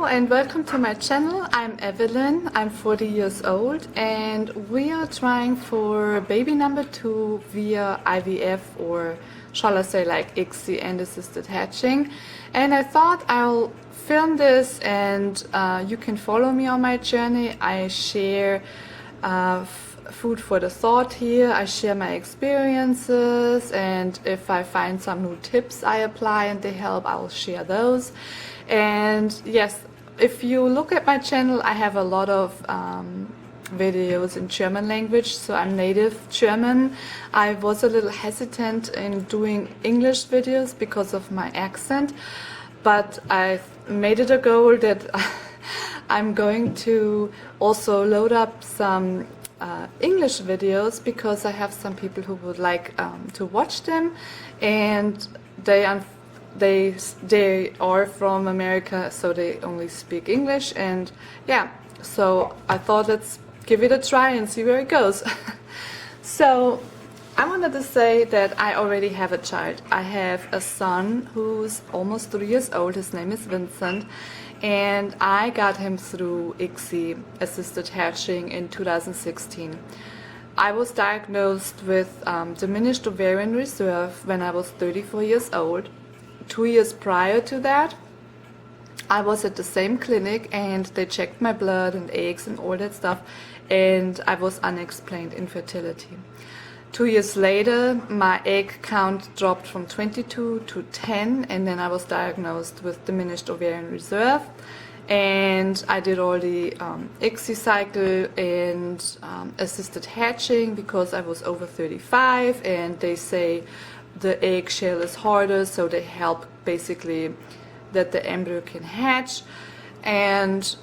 and welcome to my channel. I'm Evelyn, I'm 40 years old and we are trying for baby number 2 via IVF, or shall I say like ICSI and assisted hatching. And I thought I'll film this and you can follow me on my journey. I share food for the thought here. I share my experiences, and if I find some new tips I apply and they help, I'll share those. And yes, if you look at my channel, I have a lot of videos in German language, so I'm native German. I was a little hesitant in doing English videos because of my accent, but I made it a goal that I'm going to also load up some English videos, because I have some people who would like to watch them, and they are from America, so they only speak English. And yeah, so I thought let's give it a try and see where it goes. So I wanted to say that I already have a child. I have a son who's almost 3 years old. His name is Vincent, and I got him through ICSI assisted hatching in 2016. I was diagnosed with diminished ovarian reserve when I was 34 years old. 2 years prior to that, I was at the same clinic and they checked my blood and eggs and all that stuff, and I was unexplained infertility. 2 years later, my egg count dropped from 22 to 10, and then I was diagnosed with diminished ovarian reserve. And I did all the ICSI cycle and assisted hatching because I was over 35, and they say the eggshell is harder, so they help basically that the embryo can hatch. And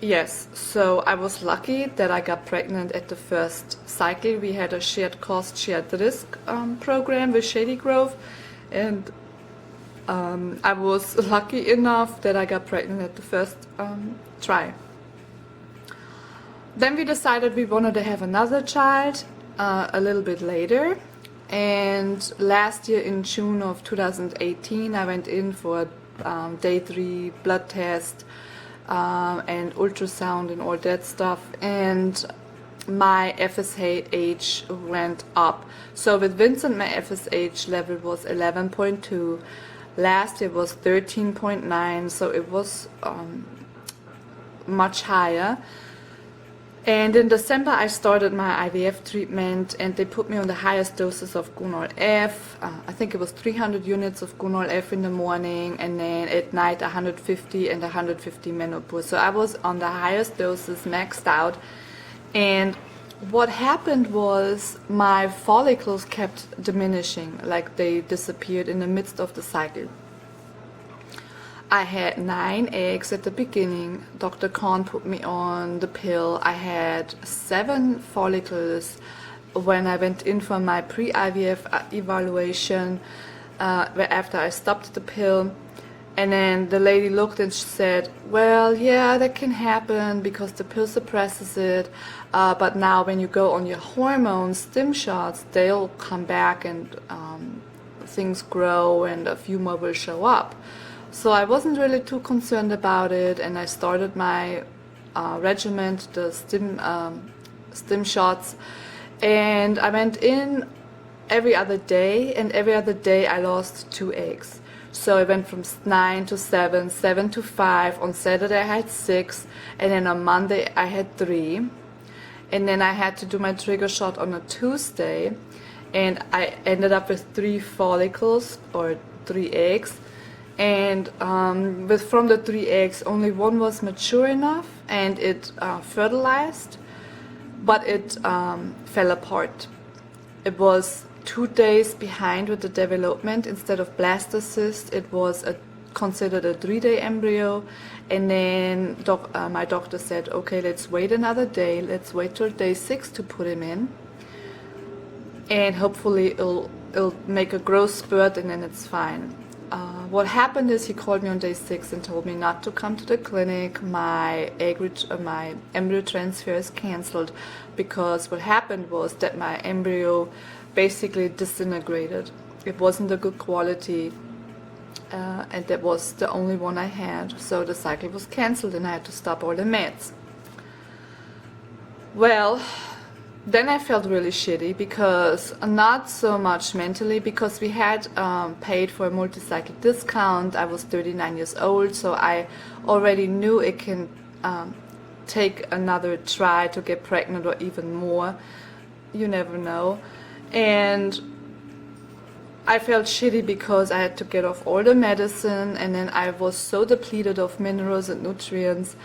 yes, so I was lucky that I got pregnant at the first cycle. We had a shared cost, shared risk program with Shady Grove, and I was lucky enough that I got pregnant at the first try. Then we decided we wanted to have another child a little bit later, and last year in June of 2018 I went in for day 3 blood test and ultrasound and all that stuff, and my FSH went up. So with Vincent, my FSH level was 11.2. Last year was 13.9, so it was much higher. And in December I started my IVF treatment, and they put me on the highest doses of Gonal F. I think it was 300 units of Gonal F in the morning, and then at night 150 and 150 menopause. So I was on the highest doses, maxed out. And what happened was my follicles kept diminishing, like they disappeared in the midst of the cycle. I had 9 eggs at the beginning. Dr. Kahn put me on the pill. I had 7 follicles when I went in for my pre-IVF evaluation after I stopped the pill. And then the lady looked and she said, well, yeah, that can happen because the pill suppresses it, but now when you go on your hormones, stim shots, they'll come back and things grow and a few more will show up. So I wasn't really too concerned about it, and I started my regimen, the stim shots, and I went in every other day, and every other day I lost 2 eggs. So I went from 9 to 7, 7 to 5, on Saturday I had 6, and then on Monday I had 3. And then I had to do my trigger shot on a Tuesday, and I ended up with 3 follicles, or 3 eggs. And from the 3 eggs, only 1 was mature enough, and it fertilized, but it fell apart. It was 2 days behind with the development. Instead of blastocyst, it was considered a 3-day embryo. And then my doctor said, okay, let's wait another day, let's wait till day 6 to put him in, and hopefully it'll make a growth spurt and then it's fine. What happened is he called me on day 6 and told me not to come to the clinic. My embryo transfer is cancelled, because what happened was that my embryo basically disintegrated. It wasn't a good quality. and that was the only one I had, so the cycle was cancelled and I had to stop all the meds. Well, then I felt really shitty, because not so much mentally, because we had paid for a multi-cycle discount. I was 39 years old, so I already knew it can take another try to get pregnant, or even more. You never know. And I felt shitty because I had to get off all the medicine, and then I was so depleted of minerals and nutrients.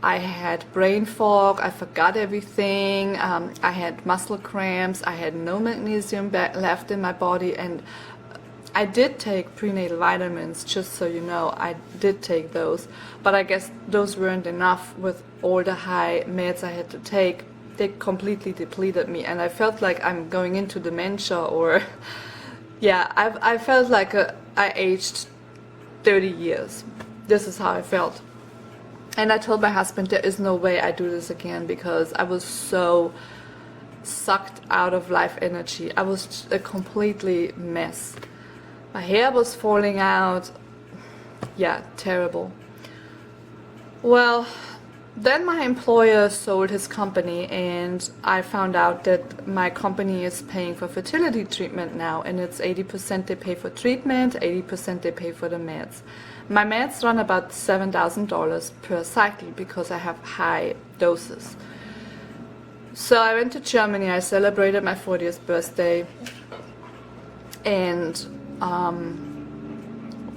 I had brain fog, I forgot everything, I had muscle cramps, I had no magnesium left in my body, and I did take prenatal vitamins, just so you know, I did take those, but I guess those weren't enough with all the high meds I had to take. They completely depleted me, and I felt like I'm going into dementia, or yeah, I felt like I aged 30 years. This is how I felt. And I told my husband there is no way I do this again, because I was so sucked out of life energy. I was a completely mess. My hair was falling out. Yeah, terrible. Well, then my employer sold his company, and I found out that my company is paying for fertility treatment now, and it's 80% they pay for treatment, 80% they pay for the meds. My meds run about $7,000 per cycle because I have high doses. So I went to Germany, I celebrated my 40th birthday, and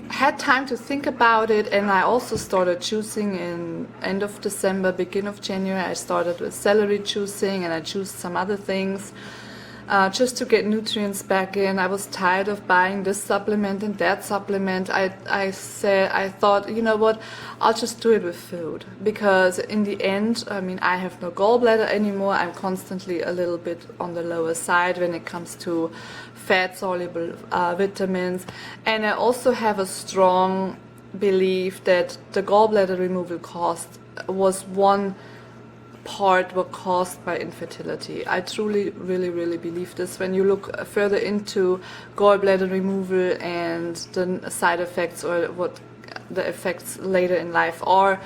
had time to think about it, and I also started juicing in end of December, beginning of January. I started with celery juicing, and I juiced some other things just to get nutrients back in. I was tired of buying this supplement and that supplement. I thought, you know what, I'll just do it with food, because in the end, I mean, I have no gallbladder anymore. I'm constantly a little bit on the lower side when it comes to fat-soluble vitamins, and I also have a strong belief that the gallbladder removal cost was one part were caused by infertility. I truly, really believe this. When you look further into gallbladder removal and the side effects, or what the effects later in life are.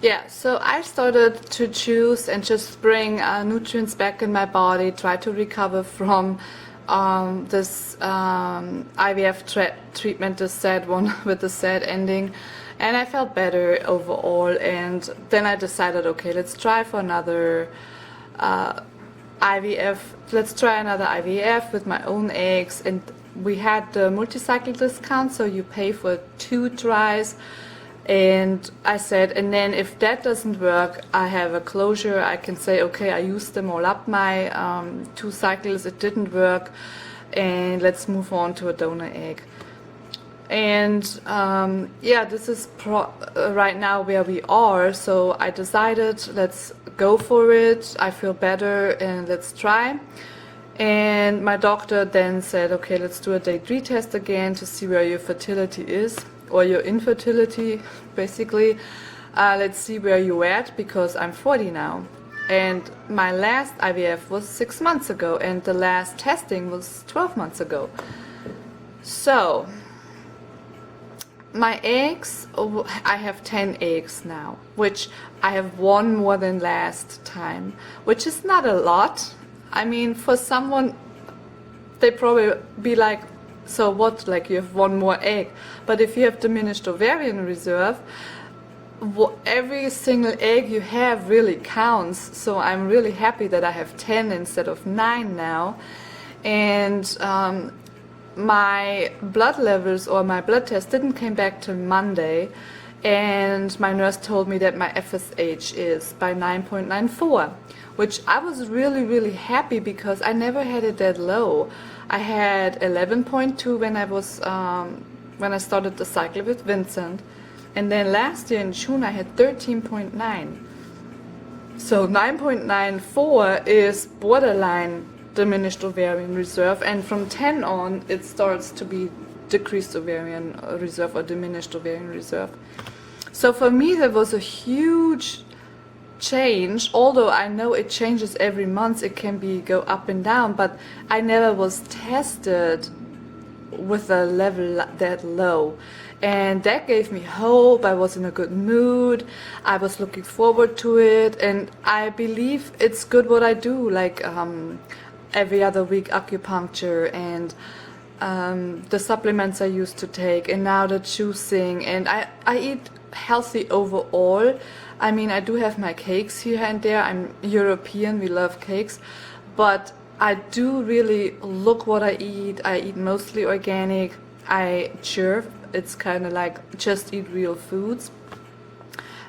Yeah, so I started to juice and just bring nutrients back in my body, try to recover from this IVF treatment, the sad one with the sad ending, and I felt better overall. And then I decided, okay, let's try for another IVF. Let's try another IVF with my own eggs. And we had the multi-cycle discount, so you pay for 2 tries. And I said, and then if that doesn't work, I have a closure. I can say, okay, I used them all up, my 2 cycles, it didn't work, and let's move on to a donor egg. And yeah, this is right now where we are. So I decided, let's go for it. I feel better, and let's try. And my doctor then said, okay, let's do a day 3 test again to see where your fertility is, or your infertility, basically. Let's see where you're at, because I'm 40 now. And my last IVF was 6 months ago, and the last testing was 12 months ago. So, my eggs, I have 10 eggs now, which I have 1 more than last time, which is not a lot. I mean, for someone, they probably be like, so what, like you have 1 more egg. But if you have diminished ovarian reserve, every single egg you have really counts. So I'm really happy that I have 10 instead of 9 now. And my blood levels, or my blood test, didn't come back till Monday. And my nurse told me that my FSH is by 9.94, which I was really happy, because I never had it that low. I had 11.2 when I was when I started the cycle with Vincent, and then last year in June I had 13.9. So 9.94 is borderline diminished ovarian reserve, and from 10 on it starts to be decreased ovarian reserve or diminished ovarian reserve. So for me that was a huge change, although I know it changes every month. It can go up and down, but I never was tested with a level that low. And that gave me hope. I was in a good mood. I was looking forward to it. And I believe it's good what I do, like every other week acupuncture and the supplements I used to take, and now the juicing. And I eat healthy overall. I mean, I do have my cakes here and there. I'm European, we love cakes. But I do really look what I eat. I eat mostly organic. I chirp. It's kind of like just eat real foods.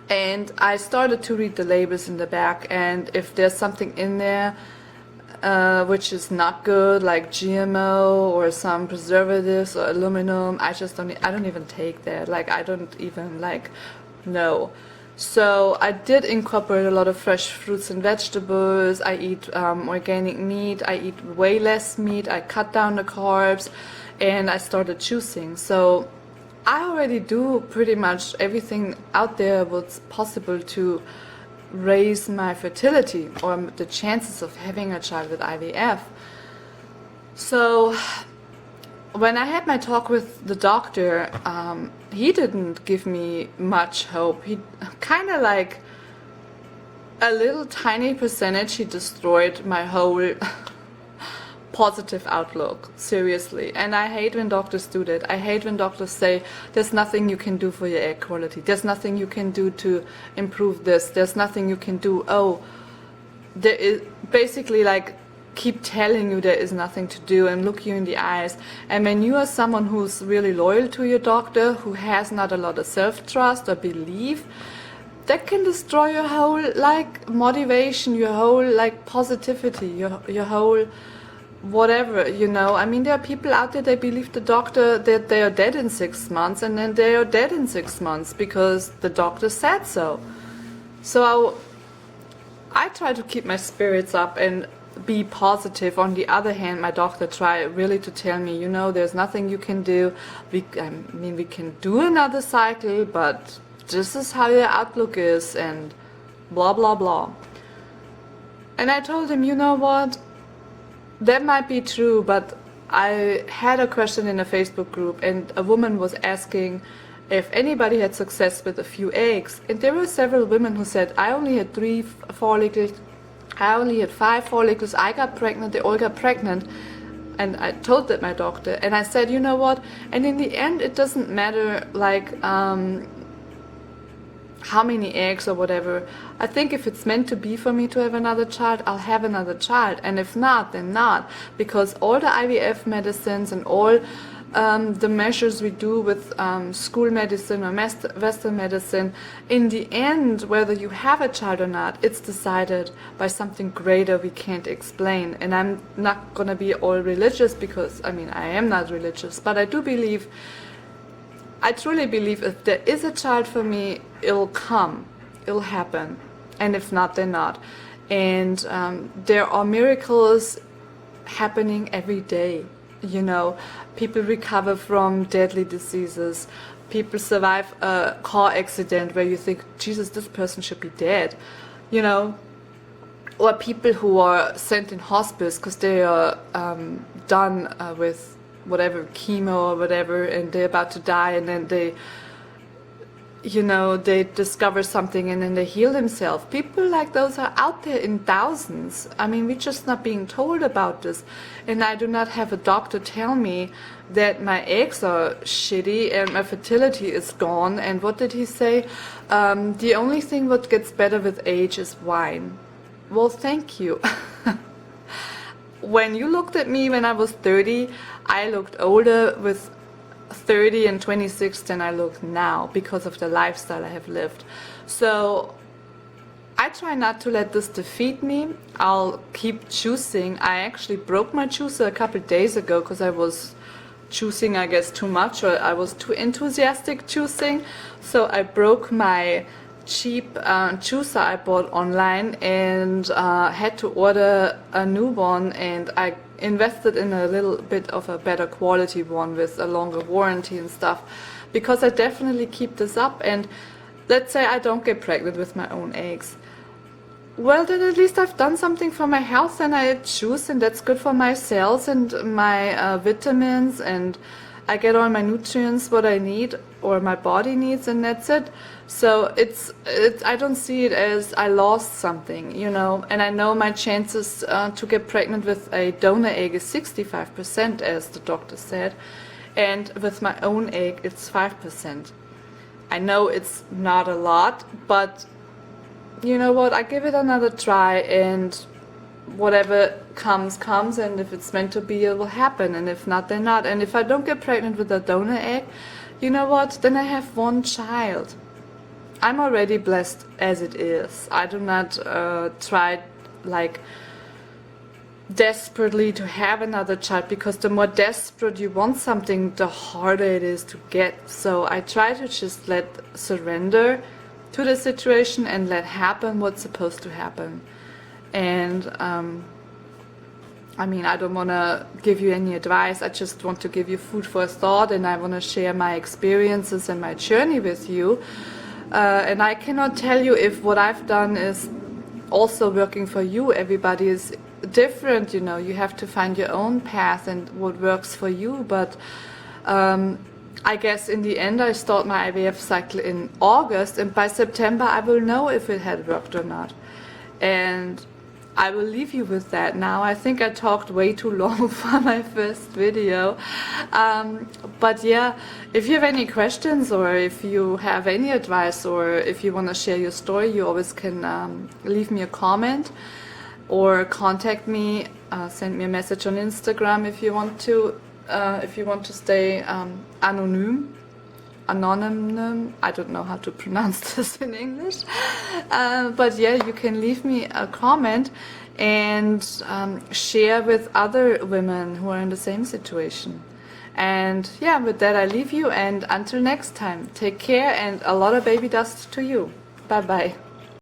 And I started to read the labels in the back, and if there's something in there which is not good, like GMO or some preservatives or aluminum, I don't even take that. Like, I don't even like know. So I did incorporate a lot of fresh fruits and vegetables. I eat organic meat. I eat way less meat. I cut down the carbs, and I started juicing. So I already do pretty much everything out there what's possible to raise my fertility or the chances of having a child with IVF. So when I had my talk with the doctor, he didn't give me much hope. He kind of like a little tiny percentage, he destroyed my whole positive outlook, seriously. And I hate when doctors do that. I hate when doctors say there's nothing you can do for your egg quality, there's nothing you can do to improve this, there's nothing you can do. Oh, there is basically like keep telling you there is nothing to do and look you in the eyes. And when you are someone who's really loyal to your doctor, who has not a lot of self-trust or belief, that can destroy your whole like motivation, your whole like positivity, your whole whatever, you know. I mean, there are people out there, they believe the doctor that they are dead in 6 months, and then they are dead in 6 months because the doctor said so. So I try to keep my spirits up and be positive. On the other hand, my doctor tried really to tell me, you know, there's nothing you can do. We can do another cycle, but this is how your outlook is, and blah blah blah. And I told him, you know what, that might be true, but I had a question in a Facebook group, and a woman was asking if anybody had success with a few eggs. And there were several women who said, I only had 3 follicles, I only had 5 follicles, I got pregnant, they all got pregnant. And I told that my doctor, and I said, you know what, and in the end it doesn't matter like how many eggs or whatever. I think if it's meant to be for me to have another child, I'll have another child, and if not, then not. Because all the IVF medicines and all the measures we do with school medicine or Western medicine, in the end, whether you have a child or not, it's decided by something greater we can't explain. And I'm not gonna be all religious, because I mean, I am not religious, but I do believe, I truly believe if there is a child for me, it'll come, it'll happen, and if not, then not. And there are miracles happening every day. You know, people recover from deadly diseases, people survive a car accident where you think, Jesus, this person should be dead, you know, or people who are sent in hospice because they are done with whatever, chemo or whatever, and they're about to die, and then they, you know, they discover something and then they heal themselves. People like those are out there in thousands. I mean, we're just not being told about this. And I do not have a doctor tell me that my eggs are shitty and my fertility is gone. And what did he say? The only thing what gets better with age is wine. Well, thank you. When you looked at me when I was 30, I looked older with 30 and 26 than I look now, because of the lifestyle I have lived. So I try not to let this defeat me. I'll keep choosing. I actually broke my juicer a couple days ago because I was choosing, I guess, too much, or I was too enthusiastic choosing. So I broke my cheap juicer I bought online and had to order a new one, and I invested in a little bit of a better quality one with a longer warranty and stuff, because I definitely keep this up. And let's say I don't get pregnant with my own eggs, well, then at least I've done something for my health and I choose, and that's good for my cells and my vitamins, and I get all my nutrients what I need or my body needs, and that's it. So I don't see it as I lost something, you know, and I know my chances to get pregnant with a donor egg is 65%, as the doctor said, and with my own egg it's 5%. I know it's not a lot, but you know what, I give it another try, and whatever comes, and if it's meant to be, it will happen, and if not, then not. And if I don't get pregnant with a donor egg, you know what, then I have one child. I'm already blessed as it is. I do not try like desperately to have another child, because the more desperate you want something, the harder it is to get. So I try to just surrender to the situation and let happen what's supposed to happen. And I mean, I don't want to give you any advice. I just want to give you food for thought, and I want to share my experiences and my journey with you. And I cannot tell you if what I've done is also working for you. Everybody is different, you know. You have to find your own path and what works for you. But I guess in the end I start my IVF cycle in August, and by September I will know if it had worked or not. And I will leave you with that now. I think I talked way too long for my first video. But yeah, if you have any questions, or if you have any advice, or if you want to share your story, you always can leave me a comment or contact me, send me a message on Instagram if you want to stay anonym. I don't know how to pronounce this in English, but yeah, you can leave me a comment and share with other women who are in the same situation. And yeah, with that I leave you, and until next time, take care and a lot of baby dust to you. Bye bye.